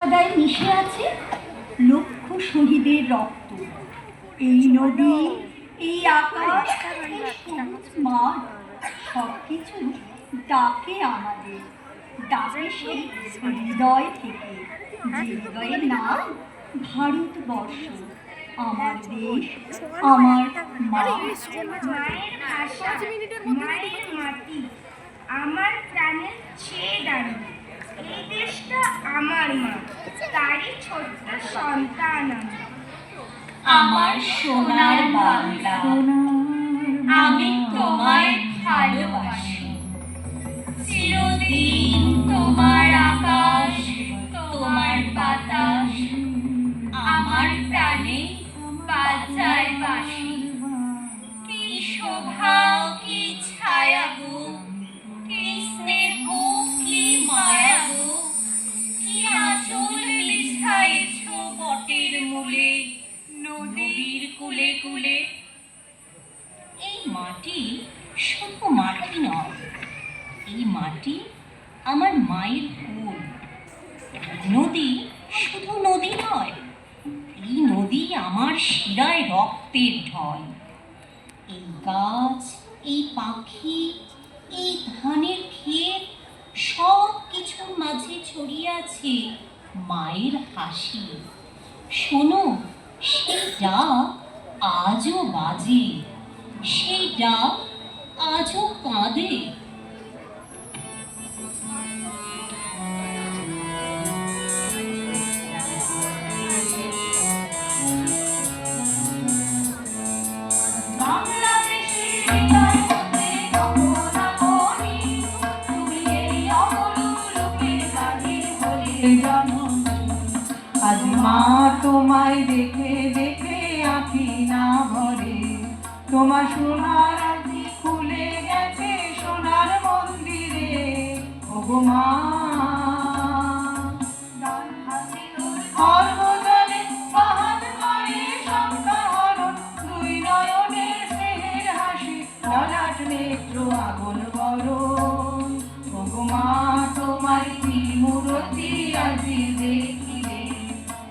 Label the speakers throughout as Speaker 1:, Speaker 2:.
Speaker 1: সদাই মিশে আছে লক্ষ শহীদের রক্ত। এই নদী, এই আকাশ, এই সবুজ মাঠ, সবকিছু ডাকে আমাদের, ডাকে সেই হৃদয় থেকে, যে হৃদয়ের নাম ভারতবর্ষ, আমার দেশ, আমার মা।
Speaker 2: মায়ের ভাষা, মায়ের মাটি আমার প্রাণের চেয়ে দাঁড়িয়ে। এই দেশটা আমার মা, তারই ছোট্ট সন্তান আমি।
Speaker 3: আমার সোনার বাংলা, আমি তোমায় ভালোবাসি। চিরদিন তোমার আকাশ, তোমার বাতাস আমার প্রাণে বাজায় বাঁশি। কি শোভা, কি ছায়া গো, কি স্নেহ, কি মায়া গো, কি আঁচল বিছাইছ বটের মূলে, নদীর কূলে কূলে। এই মাটি শুধু মাটি নয়, এই মাটি আমার মায়ের কোল। নদী শুধু নদী নয়, এই নদী আমার শিরায় রক্তের ঢল। এই গাছ, এই পাখি, এই ধানের ক্ষেত, সব কিছুর মাঝে ছড়িয়ে আছে মায়ের হাসি। শোনো, সেই ডাক আজও বাজে, সেই ডাক আজও কাঁদে।
Speaker 4: আজ মা তোমায় দেখে দেখে আঁখি না ভরে, তোমার সোনার আঁখি খুলে গেছে সোনার মন্দিরে। ওগো মা, সর্বজলে বাহাত করে সংখ্যাহরণ, দুই নয়নের স্নেহের হাসি, ললাট নেত্র আগুন বরণ। ওগো মা, তোমার কি মূরতি আজি দেখিলে,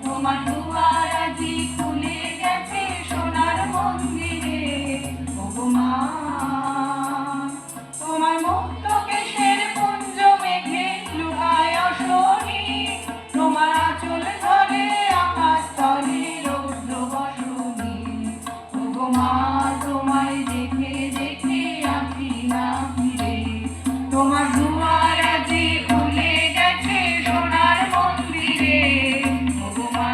Speaker 4: তোমার দুয়ার আজি খুলে গেছে সোনার মন্দিরে। ওগো মা, তোমার মুক্ত কেশের কুঞ্জ মেঘে লুকায় অশনি, তোমার আঁচল ধরে আকাশ তলে রৌদ্র বসনি। ওগো মা, তোমায় দেখে দেখে আঁখি না ফিরে, তোমার দুয়ার আজি খুলে গেছে সোনার মন্দিরে। ওগো মা,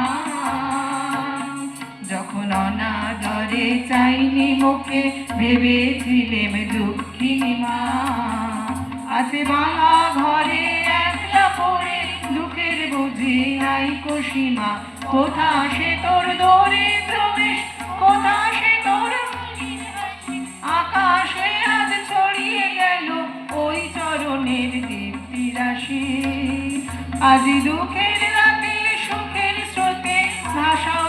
Speaker 4: যখন অনাদরে চাইনি মুখে, ভেবেছিলেম দুঃখিনী মা। আছে ভাঙা ঘরে একলা পড়ে, দুঃখের বুঝি নাই সীমা। কোথা সে তোর দরিদ্র বেশ, কোথা সে তোর আকাশে আজ ছড়িয়ে গেল ওই চরণের দীপ্তি রাশি। আজি দুঃখের রাতে সুখের স্রোতে ভাষা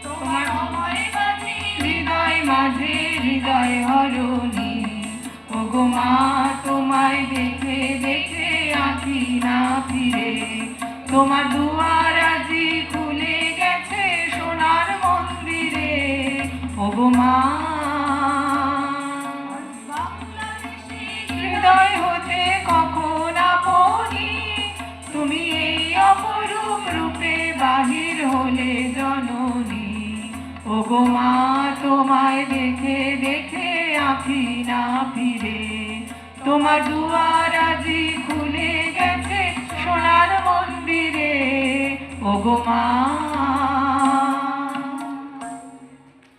Speaker 4: তোমার হৃদয় মাঝে হৃদয় হরণী। ওগো মা, তোমায় দেখে দেখে আঁখি না ফিরে, তোমার দুয়ার আজি খুলে গেছে সোনার মন্দিরে। ওগো মা, হৃদয় হতে কখন আপনি তুমি এই অপরূপ রূপে বাহির হলে জননী। ওগো মা, তোমায় দেখে দেখে আঁখি না ফিরে, তোমার দুয়ার আজি খুলে গেছে সোনার মন্দিরে। ওগো মা,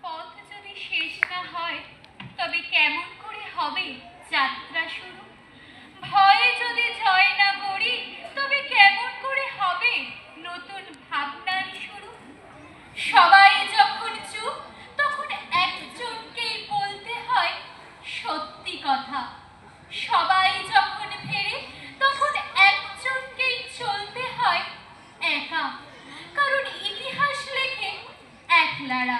Speaker 3: পথ যদি শেষ না হয় তবে কেমন করে হবে যাত্রা শুরু? ভয়ে যদি জয় না করি তবে কেমন করে হবে নতুন ভাবনার শুরু? সবাই যখন চুপ তখন একজনকেই বলতে হয় সত্যি কথা। সবাই যখন ফেরে তখন একজনকেই চলতে হয় একা, কারণ ইতিহাস লেখে একলারা।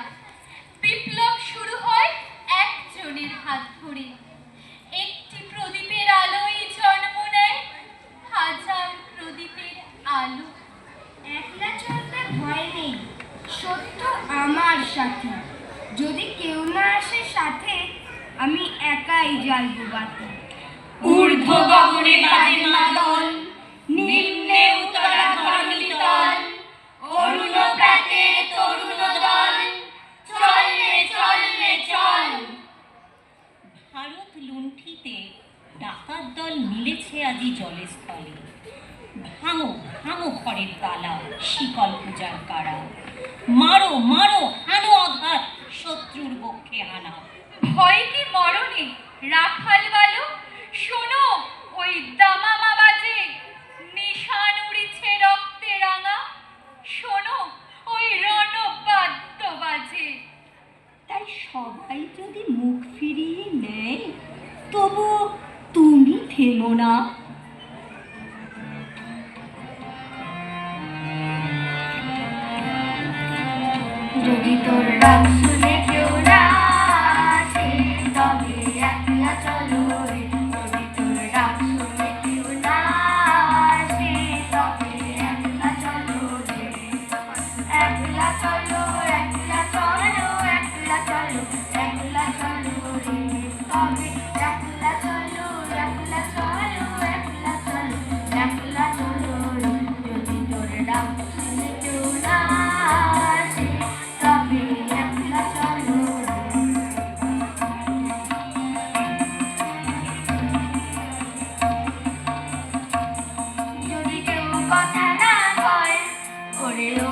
Speaker 3: বিপ্লব শুরু হয় একজনের হাত ধরে, একটি প্রদীপের আলোয় জন্ম নেয় হাজার প্রদীপের ভালো।
Speaker 2: একলা চলতে ভয় নেই, সত্য আমার সাথে। যদি কেউ না আসে সাথে, আমি একাই জ্বালবো বাতি।
Speaker 1: ঊর্ধ্ব গগনে বাজে মাদল, নিম্নে উতরা ধরণী তল, অরুণ প্রাতের তরুণ দল, চল রে চল রে চল। ভারত লুণ্ঠিতে ডাকাত দল মিলেছে আজি জলে স্থলে। ভাঙো ভাঙো ঘরের তালা, শিকল পূজার কারা। মারো মারো হানো আঘাত, শত্রুর বক্ষে হানা।
Speaker 3: ভয় কি মরণে রাখাল বালক, শোনো ওই দামামা বাজে, নিশান উড়িছে রক্তে রাঙা, শোনো ওই রণবাদ্য বাজে।
Speaker 1: তাই সবাই যদি মুখ ফিরিয়ে নেয়, তবু তুমি থেমো না।
Speaker 2: যদি তোর ডাক শুনে কেউ না আসে, তবে একলা চলো রে। যদি তোর ডাক শুনে কেউ না আসে, তবে একলা চলো রে। একলা চলো, একলা চলো, একলা চলো, একলা চলো রে। তবে একলা চলো, একলা চলো, একলা চলো, একলা চলো রে। যদি তোর ডাক শুনে কেউ না আসে, তবে একলা চলো রে। যদি কেউ কথা না কয়, ওরে ও